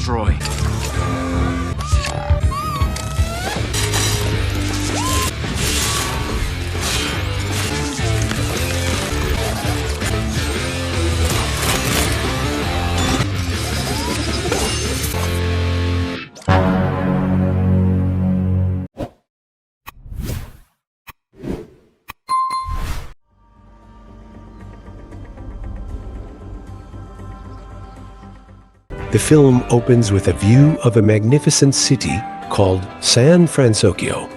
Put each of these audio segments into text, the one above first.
Destroy. The film opens with a view of a magnificent city called San Fransokyo,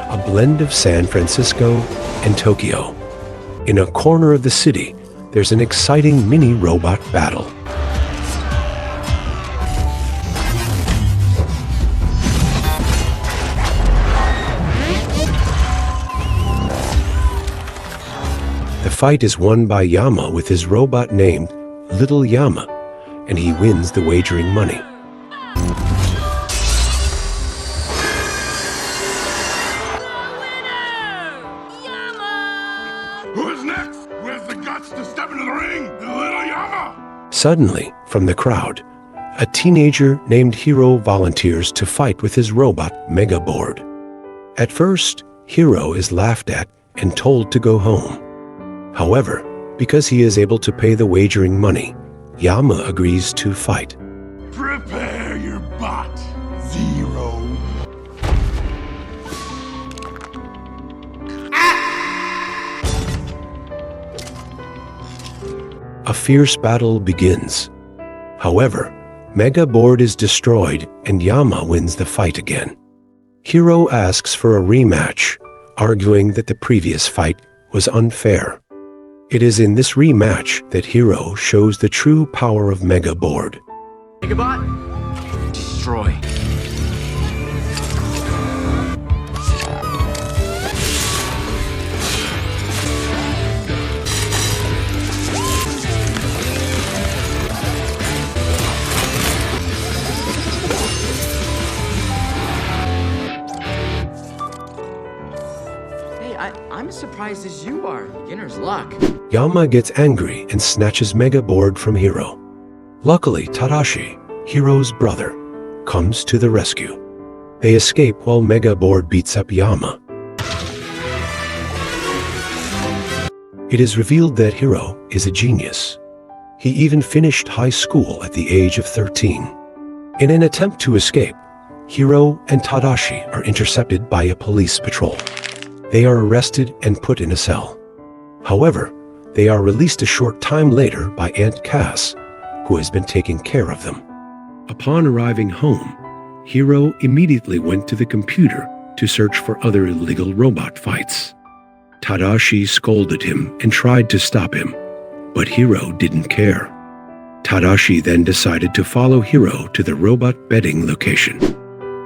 a blend of San Francisco and Tokyo. In a corner of the city, there's an exciting mini robot battle. The fight is won by Yama with his robot named Little Yama, and he wins the wagering money. Who's next? Who has the guts to step into the ring? The Little Yama! Suddenly, from the crowd, a teenager named Hiro volunteers to fight with his robot Mega Board. At first, Hiro is laughed at and told to go home. However, because he is able to pay the wagering money, Yama agrees to fight. Prepare your bot, Zero. A fierce battle begins. However, Mega Board is destroyed and Yama wins the fight again. Hiro asks for a rematch, arguing that the previous fight was unfair. It is in this rematch that Hiro shows the true power of Mega Board. Megabot. Destroy. I'm as surprised as you are. Beginner's luck. Yama gets angry and snatches Mega Board from Hiro. Luckily, Tadashi, Hiro's brother, comes to the rescue. They escape while Mega Board beats up Yama. It is revealed that Hiro is a genius. He even finished high school at the age of 13. In an attempt to escape, Hiro and Tadashi are intercepted by a police patrol. They are arrested and put in a cell. However, they are released a short time later by Aunt Cass, who has been taking care of them. Upon arriving home, Hiro immediately went to the computer to search for other illegal robot fights. Tadashi scolded him and tried to stop him, but Hiro didn't care. Tadashi then decided to follow Hiro to the robot betting location.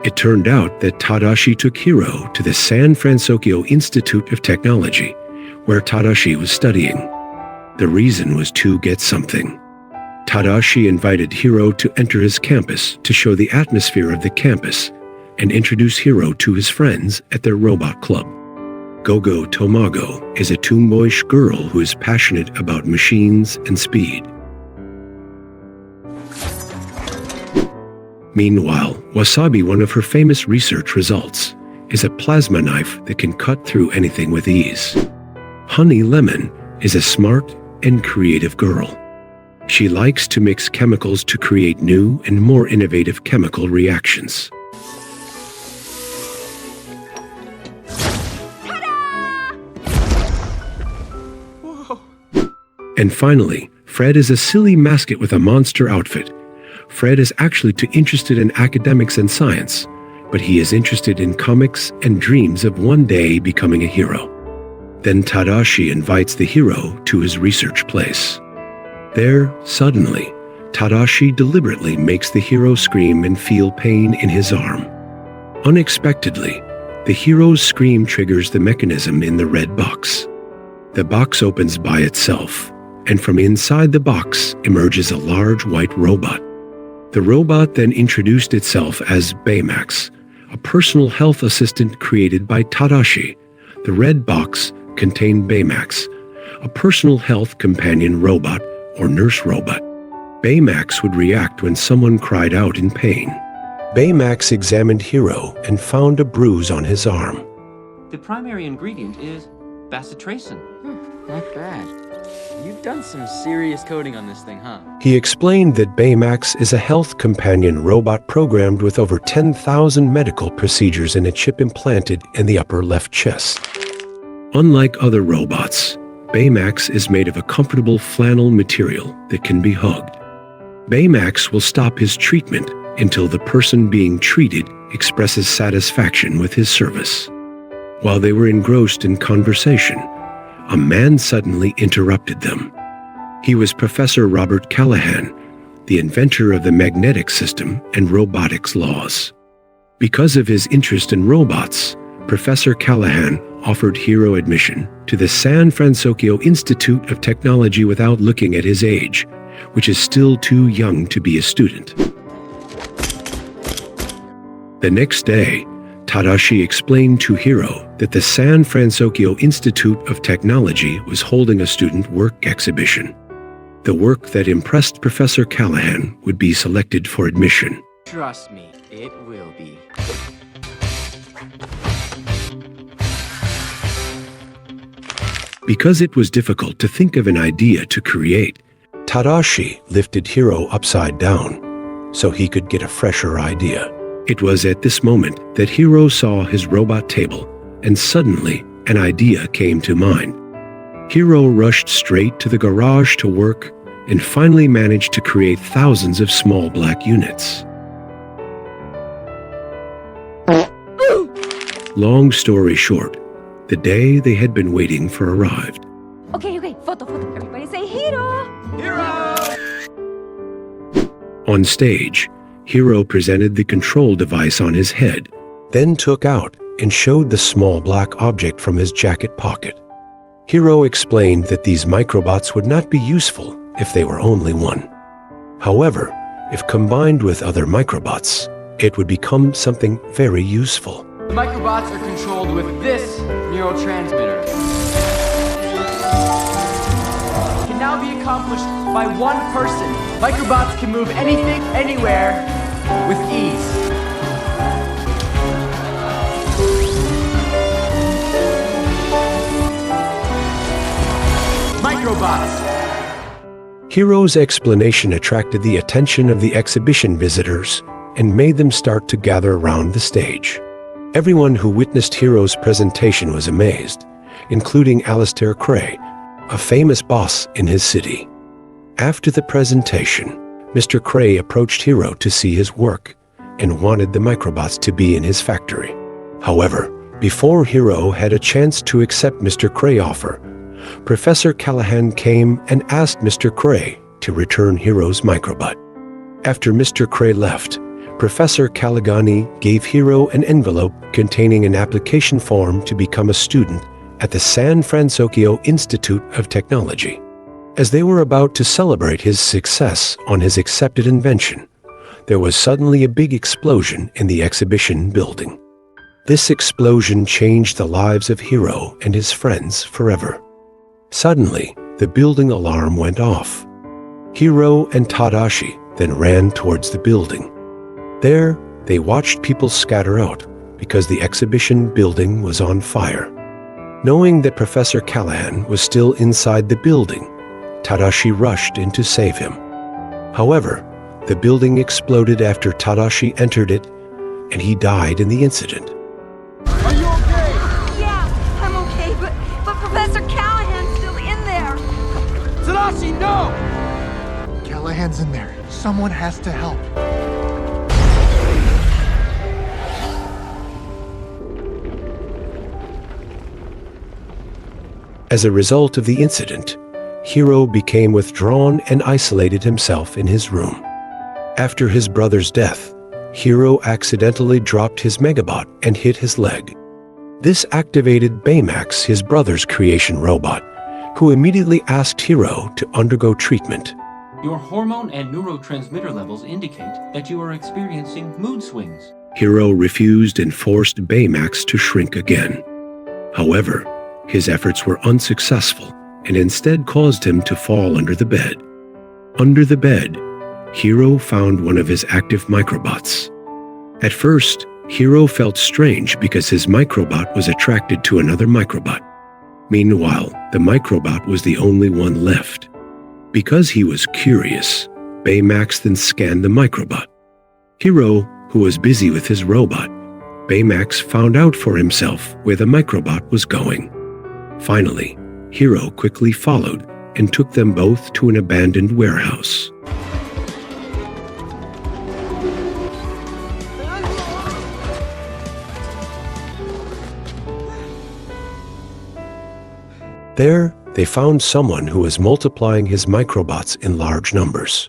It turned out that Tadashi took Hiro to the San Fransokyo Institute of Technology, where Tadashi was studying. The reason was to get something. Tadashi invited Hiro to enter his campus to show the atmosphere of the campus and introduce Hiro to his friends at their robot club. Gogo Tomago is a tomboyish girl who is passionate about machines and speed. Meanwhile, Wasabi, one of her famous research results, is a plasma knife that can cut through anything with ease. Honey Lemon is a smart and creative girl. She likes to mix chemicals to create new and more innovative chemical reactions. And finally, Fred is a silly mascot with a monster outfit. Fred is actually too interested in academics and science, but he is interested in comics and dreams of one day becoming a hero. Then Tadashi invites the hero to his research place. There, suddenly, Tadashi deliberately makes the hero scream and feel pain in his arm. Unexpectedly, the hero's scream triggers the mechanism in the red box. The box opens by itself, and from inside the box emerges a large white robot. The robot then introduced itself as Baymax, a personal health assistant created by Tadashi. The red box contained Baymax, a personal health companion robot or nurse robot. Baymax would react when someone cried out in pain. Baymax examined Hiro and found a bruise on his arm. The primary ingredient is bacitracin. Not bad. You've done some serious coding on this thing, huh? He explained that Baymax is a health companion robot programmed with over 10,000 medical procedures in a chip implanted in the upper left chest. Unlike other robots, Baymax is made of a comfortable flannel material that can be hugged. Baymax will stop his treatment until the person being treated expresses satisfaction with his service. While they were engrossed in conversation, a man suddenly interrupted them. He was Professor Robert Callahan, the inventor of the magnetic system and robotics laws. Because of his interest in robots, Professor Callahan offered Hiro admission to the San Fransokyo Institute of Technology without looking at his age, which is still too young to be a student. The next day, Tadashi explained to Hiro that the San Fransokyo Institute of Technology was holding a student work exhibition. The work that impressed Professor Callahan would be selected for admission. Trust me, it will be. Because it was difficult to think of an idea to create, Tadashi lifted Hiro upside down so he could get a fresher idea. It was at this moment that Hiro saw his robot table, and suddenly an idea came to mind. Hiro rushed straight to the garage to work and finally managed to create thousands of small black units. Long story short, the day they had been waiting for arrived. Okay, photo. Everybody say Hiro! On stage, Hiro presented the control device on his head, then took out and showed the small black object from his jacket pocket. Hiro explained that these microbots would not be useful if they were only one. However, if combined with other microbots, it would become something very useful. The microbots are controlled with this neurotransmitter. It can now be accomplished by one person. Microbots can move anything, anywhere, with ease. Microbots! Hiro's explanation attracted the attention of the exhibition visitors and made them start to gather around the stage. Everyone who witnessed Hiro's presentation was amazed, including Alistair Cray, a famous boss in his city. After the presentation, Mr. Cray approached Hiro to see his work and wanted the microbots to be in his factory. However, before Hiro had a chance to accept Mr. Cray's offer, Professor Callahan came and asked Mr. Cray to return Hiro's microbot. After Mr. Cray left, Professor Callahan gave Hiro an envelope containing an application form to become a student at the San Fransokyo Institute of Technology. As they were about to celebrate his success on his accepted invention, there was suddenly a big explosion in the exhibition building. This explosion changed the lives of Hiro and his friends forever. Suddenly, the building alarm went off. Hiro and Tadashi then ran towards the building. There, they watched people scatter out because the exhibition building was on fire. Knowing that Professor Callahan was still inside the building, Tadashi rushed in to save him. However, the building exploded after Tadashi entered it, and he died in the incident. Are you okay? Yeah, I'm okay, but Professor Callahan's still in there. Tadashi, no! Callahan's in there. Someone has to help. As a result of the incident, Hiro became withdrawn and isolated himself in his room. After his brother's death, Hiro accidentally dropped his Megabot and hit his leg. This activated Baymax, his brother's creation robot, who immediately asked Hiro to undergo treatment. Your hormone and neurotransmitter levels indicate that you are experiencing mood swings. Hiro refused and forced Baymax to shrink again. However, his efforts were unsuccessful and instead caused him to fall under the bed. Under the bed, Hiro found one of his active microbots. At first, Hiro felt strange because his microbot was attracted to another microbot. Meanwhile, the microbot was the only one left. Because he was curious, Baymax then scanned the microbot. Hiro, who was busy with his robot, Baymax found out for himself where the microbot was going. Finally, Hiro quickly followed and took them both to an abandoned warehouse. There, they found someone who was multiplying his microbots in large numbers.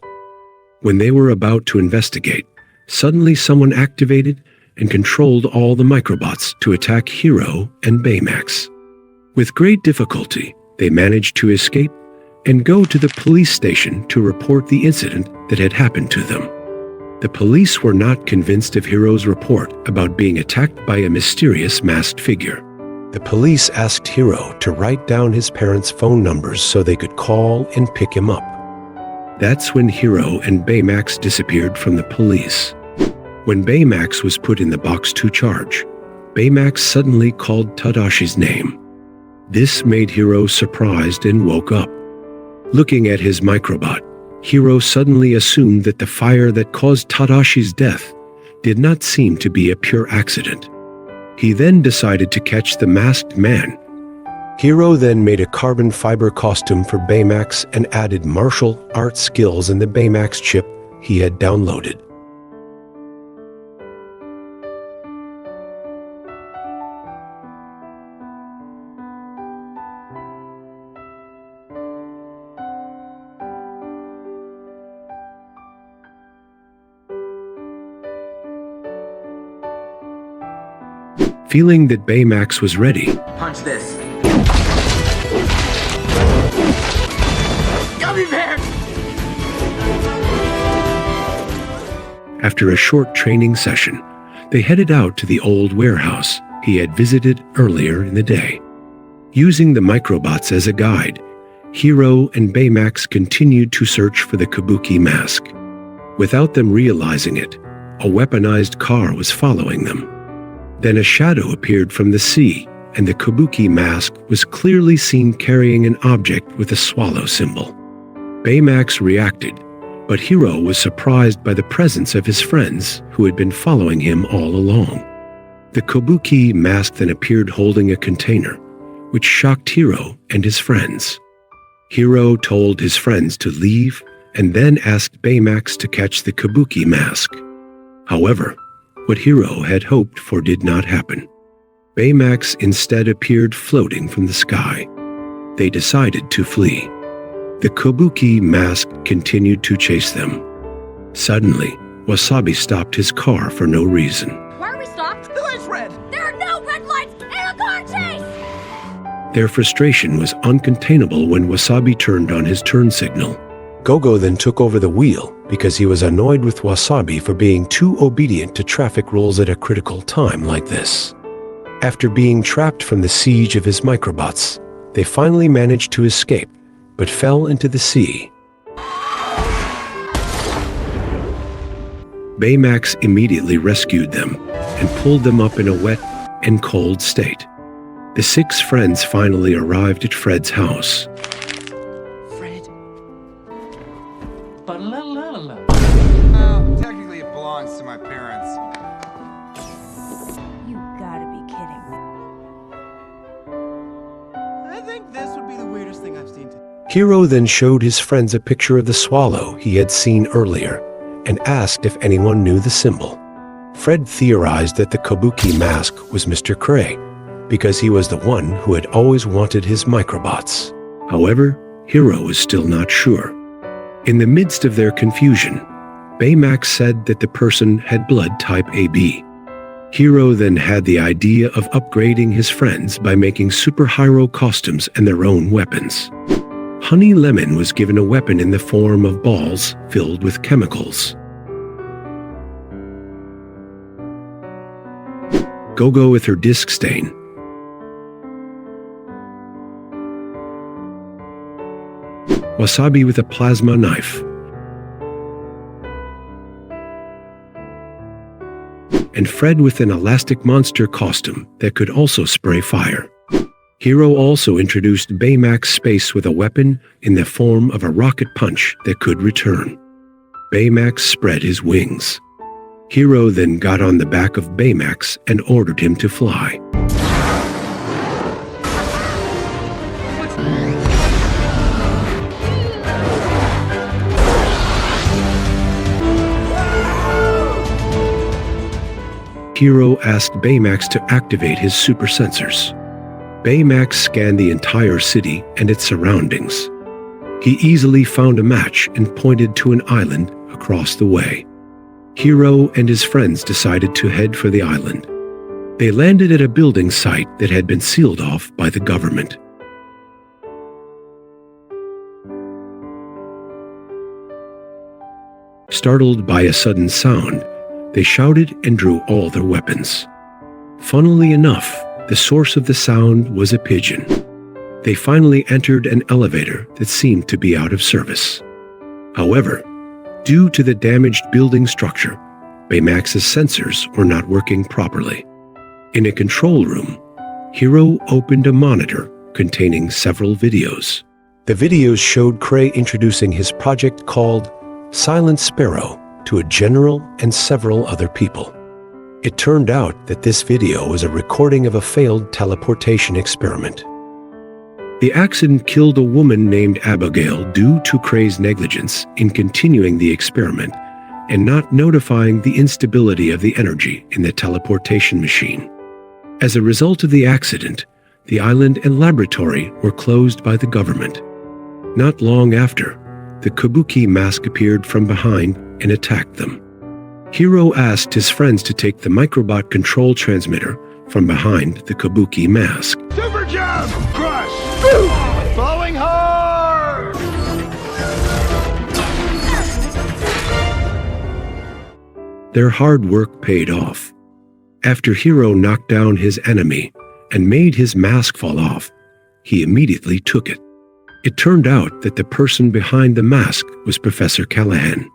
When they were about to investigate, suddenly someone activated and controlled all the microbots to attack Hiro and Baymax. With great difficulty, they managed to escape and go to the police station to report the incident that had happened to them. The police were not convinced of Hiro's report about being attacked by a mysterious masked figure. The police asked Hiro to write down his parents' phone numbers so they could call and pick him up. That's when Hiro and Baymax disappeared from the police. When Baymax was put in the box to charge, Baymax suddenly called Tadashi's name. This made Hiro surprised and woke up. Looking at his microbot, Hiro suddenly assumed that the fire that caused Tadashi's death did not seem to be a pure accident. He then decided to catch the masked man. Hiro then made a carbon fiber costume for Baymax and added martial arts skills in the Baymax chip he had downloaded. Feeling that Baymax was ready, Punch this. Gummy bear! after a short training session, they headed out to the old warehouse he had visited earlier in the day. Using the microbots as a guide, Hiro and Baymax continued to search for the kabuki mask. Without them realizing it, a weaponized car was following them. Then a shadow appeared from the sea, and the kabuki mask was clearly seen carrying an object with a swallow symbol. Baymax reacted, but Hiro was surprised by the presence of his friends who had been following him all along. The kabuki mask then appeared holding a container, which shocked Hiro and his friends. Hiro told his friends to leave and then asked Baymax to catch the kabuki mask. However, what Hiro had hoped for did not happen. Baymax instead appeared floating from the sky. They decided to flee. The kabuki mask continued to chase them. Suddenly, Wasabi stopped his car for no reason. Why are we stopped? The light's red! There are no red lights in a car chase! Their frustration was uncontainable when Wasabi turned on his turn signal. Gogo then took over the wheel because he was annoyed with Wasabi for being too obedient to traffic rules at a critical time like this. After being trapped from the siege of his microbots, they finally managed to escape, but fell into the sea. Baymax immediately rescued them and pulled them up in a wet and cold state. The 6 friends finally arrived at Fred's house. Fred. Ba-la-la-la. Technically it belongs to my parents. You gotta be kidding me. I think this would be the weirdest thing I've seen today. Hiro then showed his friends a picture of the swallow he had seen earlier and asked if anyone knew the symbol. Fred theorized that the kabuki mask was Mr. Cray, because he was the one who had always wanted his microbots. However, Hiro was still not sure. In the midst of their confusion, Baymax said that the person had blood type AB. Hiro then had the idea of upgrading his friends by making superhero costumes and their own weapons. Honey Lemon was given a weapon in the form of balls filled with chemicals. Gogo with her disc stain. Wasabi with a plasma knife. and Fred with an elastic monster costume that could also spray fire. Hiro also introduced Baymax Space with a weapon in the form of a rocket punch that could return. Baymax spread his wings. Hiro then got on the back of Baymax and ordered him to fly. Hiro asked Baymax to activate his super sensors. Baymax scanned the entire city and its surroundings. He easily found a match and pointed to an island across the way. Hiro and his friends decided to head for the island. They landed at a building site that had been sealed off by the government. Startled by a sudden sound, they shouted and drew all their weapons. Funnily enough, the source of the sound was a pigeon. They finally entered an elevator that seemed to be out of service. However, due to the damaged building structure, Baymax's sensors were not working properly. In a control room, Hiro opened a monitor containing several videos. The videos showed Cray introducing his project called Silent Sparrow to a general and several other people. It turned out that this video was a recording of a failed teleportation experiment. The accident killed a woman named Abigail due to Cray's negligence in continuing the experiment and not notifying the instability of the energy in the teleportation machine. As a result of the accident, the island and laboratory were closed by the government. Not long after, the Kabuki mask appeared from behind and attacked them. Hiro asked his friends to take the microbot control transmitter from behind the Kabuki mask. Super jump! Crush! Falling hard! Their hard work paid off. After Hiro knocked down his enemy and made his mask fall off, he immediately took it. It turned out that the person behind the mask was Professor Callahan.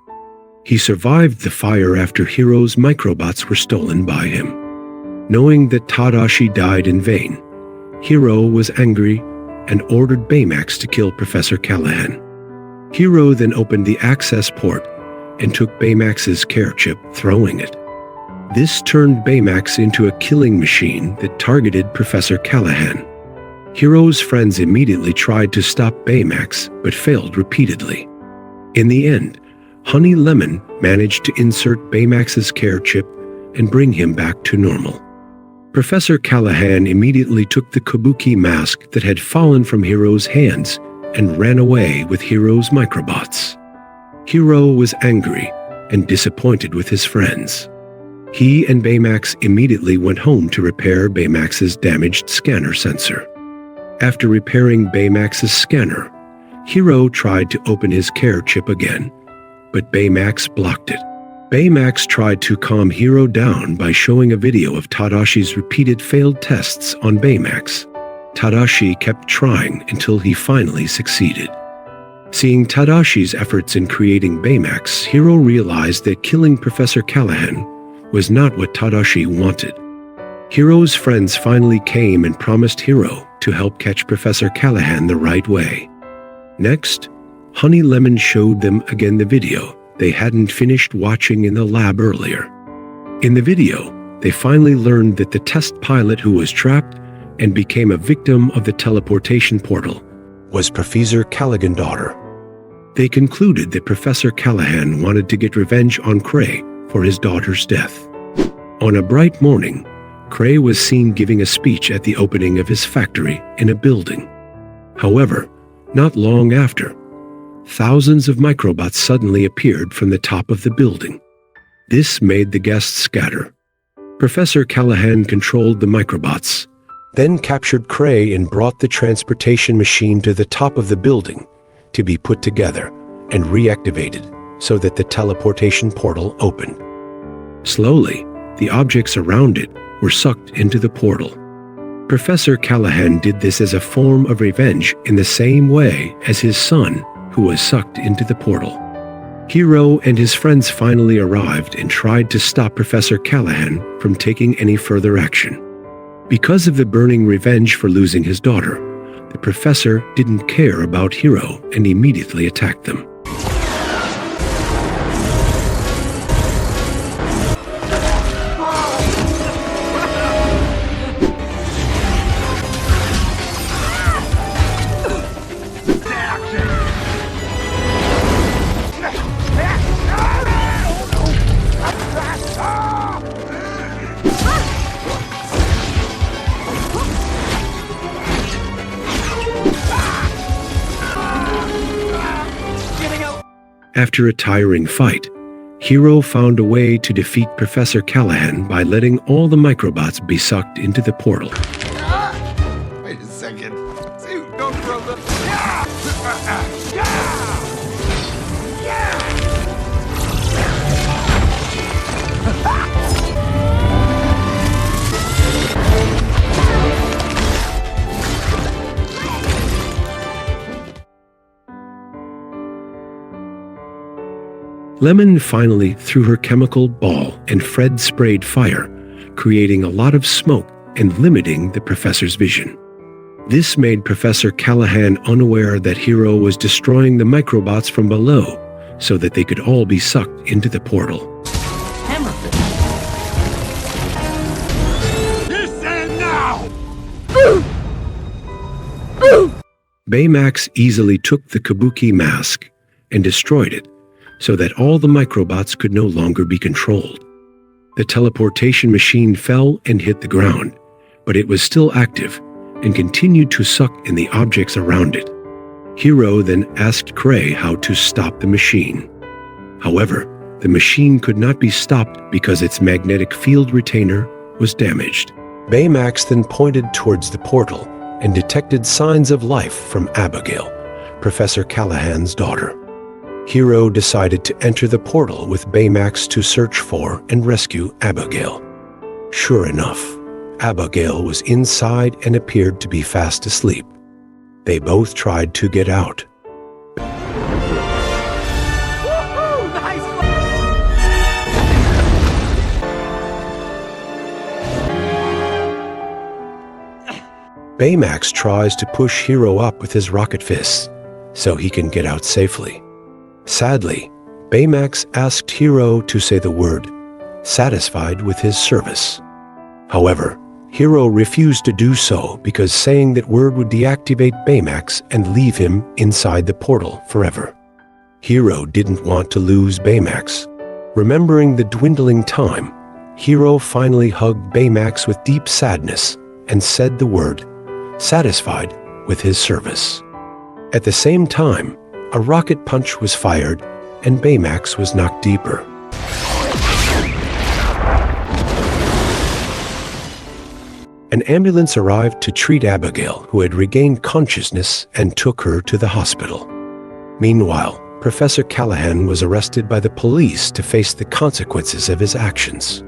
He survived the fire after Hiro's microbots were stolen by him. Knowing that Tadashi died in vain, Hiro was angry and ordered Baymax to kill Professor Callahan. Hiro then opened the access port and took Baymax's care chip, throwing it. This turned Baymax into a killing machine that targeted Professor Callahan. Hiro's friends immediately tried to stop Baymax, but failed repeatedly. In the end, Honey Lemon managed to insert Baymax's care chip and bring him back to normal. Professor Callahan immediately took the Kabuki mask that had fallen from Hiro's hands and ran away with Hiro's microbots. Hiro was angry and disappointed with his friends. He and Baymax immediately went home to repair Baymax's damaged scanner sensor. After repairing Baymax's scanner, Hiro tried to open his care chip again, but Baymax blocked it. Baymax tried to calm Hiro down by showing a video of Tadashi's repeated failed tests on Baymax. Tadashi kept trying until he finally succeeded. Seeing Tadashi's efforts in creating Baymax, Hiro realized that killing Professor Callahan was not what Tadashi wanted. Hiro's friends finally came and promised Hiro to help catch Professor Callahan the right way. Next, Honey Lemon showed them again the video they hadn't finished watching in the lab earlier. In the video, they finally learned that the test pilot who was trapped and became a victim of the teleportation portal was Professor Callaghan's daughter. They concluded that Professor Callahan wanted to get revenge on Cray for his daughter's death. On a bright morning, Cray was seen giving a speech at the opening of his factory in a building. However, not long after, thousands of microbots suddenly appeared from the top of the building. This made the guests scatter. Professor Callahan controlled the microbots, then captured Cray and brought the transportation machine to the top of the building to be put together and reactivated so that the teleportation portal opened. Slowly, the objects around it were sucked into the portal. Professor Callahan did this as a form of revenge in the same way as his son, who was sucked into the portal. Hiro and his friends finally arrived and tried to stop Professor Callahan from taking any further action. Because of the burning revenge for losing his daughter, the professor didn't care about Hiro and immediately attacked them. After a tiring fight, Hiro found a way to defeat Professor Callahan by letting all the microbots be sucked into the portal. Wait a second. Dude, don't throw the... Lemon finally threw her chemical ball and Fred sprayed fire, creating a lot of smoke and limiting the professor's vision. This made Professor Callahan unaware that Hiro was destroying the microbots from below so that they could all be sucked into the portal. Hammerfist. This and now! Baymax easily took the kabuki mask and destroyed it, so that all the microbots could no longer be controlled. The teleportation machine fell and hit the ground, but it was still active and continued to suck in the objects around it. Hiro then asked Cray how to stop the machine. However, the machine could not be stopped because its magnetic field retainer was damaged. Baymax then pointed towards the portal and detected signs of life from Abigail, Professor Callahan's daughter. Hiro decided to enter the portal with Baymax to search for and rescue Abigail. Sure enough, Abigail was inside and appeared to be fast asleep. They both tried to get out. Baymax tries to push Hiro up with his rocket fists so he can get out safely. Sadly, Baymax asked Hiro to say the word, satisfied with his service. However, Hiro refused to do so because saying that word would deactivate Baymax and leave him inside the portal forever. Hiro didn't want to lose Baymax. Remembering the dwindling time, Hiro finally hugged Baymax with deep sadness and said the word, satisfied with his service. At the same time, a rocket punch was fired, and Baymax was knocked deeper. An ambulance arrived to treat Abigail, who had regained consciousness, and took her to the hospital. Meanwhile, Professor Callahan was arrested by the police to face the consequences of his actions.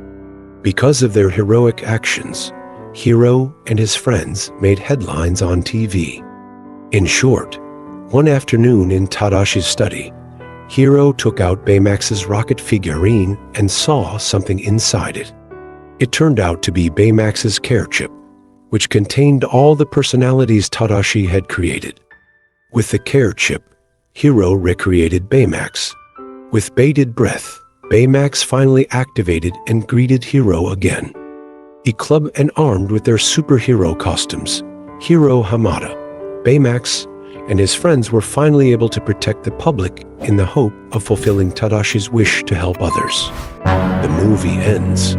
Because of their heroic actions, Hiro and his friends made headlines on TV. In short, one afternoon in Tadashi's study, Hiro took out Baymax's rocket figurine and saw something inside it. It turned out to be Baymax's care chip, which contained all the personalities Tadashi had created. With the care chip, Hiro recreated Baymax. With bated breath, Baymax finally activated and greeted Hiro again. Clubbed and armed with their superhero costumes, Hiro Hamada, Baymax, and his friends were finally able to protect the public in the hope of fulfilling Tadashi's wish to help others. The movie ends.